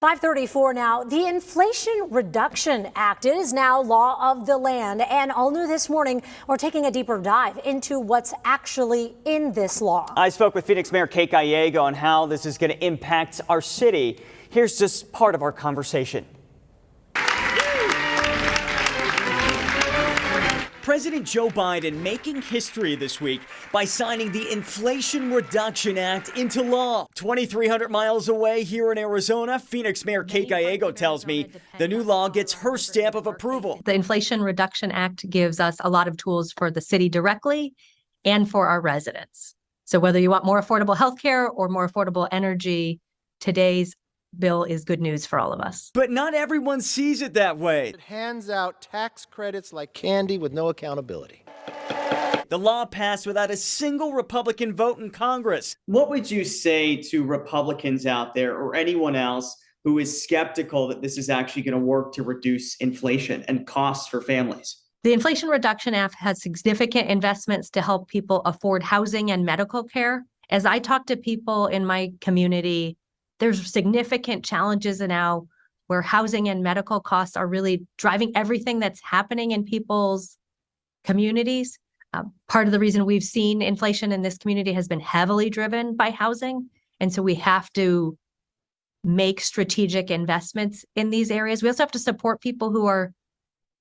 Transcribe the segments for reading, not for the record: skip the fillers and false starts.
5:34 now. The Inflation Reduction Act is now law of the land. And all new this morning, we're taking a deeper dive into what's actually in this law. I spoke with Phoenix Mayor Kate Gallego on how this is going to impact our city. Here's just part of our conversation. President Joe Biden making history this week by signing the Inflation Reduction Act into law. 2,300 miles away here in Arizona, Phoenix Mayor Kate Gallego tells me the new law gets her stamp of approval. The Inflation Reduction Act gives us a lot of tools for the city directly and for our residents. So whether you want more affordable healthcare or more affordable energy, today's bill is good news for all of us. But not everyone sees it that way. It hands out tax credits like candy with no accountability. The law passed without a single Republican vote in Congress. What would you say to Republicans out there or anyone else who is skeptical that this is actually going to work to reduce inflation and costs for families? The Inflation Reduction Act has significant investments to help people afford housing and medical care. As I talk to people in my community, there's significant challenges now where housing and medical costs are really driving everything that's happening in people's communities. Part of the reason we've seen inflation in this community has been heavily driven by housing. And so we have to make strategic investments in these areas. We also have to support people who are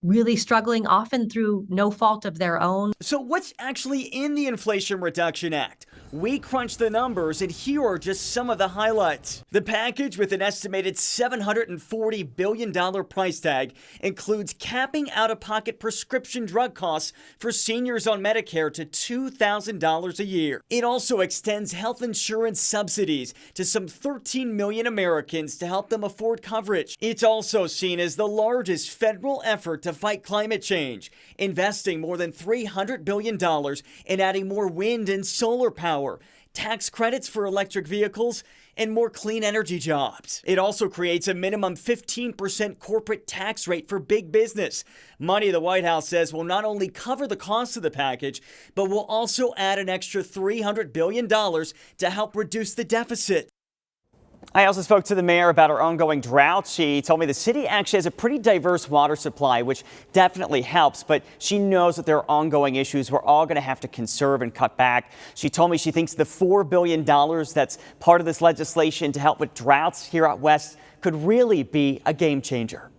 really struggling, often through no fault of their own. So what's actually in the Inflation Reduction Act? We crunched the numbers, and here are just some of the highlights. The package, with an estimated $740 billion price tag, includes capping out-of-pocket prescription drug costs for seniors on Medicare to $2,000 a year. It also extends health insurance subsidies to some 13 million Americans to help them afford coverage. It's also seen as the largest federal effort to fight climate change, investing more than $300 billion in adding more wind and solar power, tax credits for electric vehicles, and more clean energy jobs. It also creates a minimum 15% corporate tax rate for big business. Money the White House says will not only cover the cost of the package, but will also add an extra $300 billion to help reduce the deficit. I also spoke to the mayor about our ongoing drought. She told me the city actually has a pretty diverse water supply, which definitely helps, but she knows that there are ongoing issues we're all going to have to conserve and cut back. She told me she thinks the $4 billion that's part of this legislation to help with droughts here out west could really be a game changer.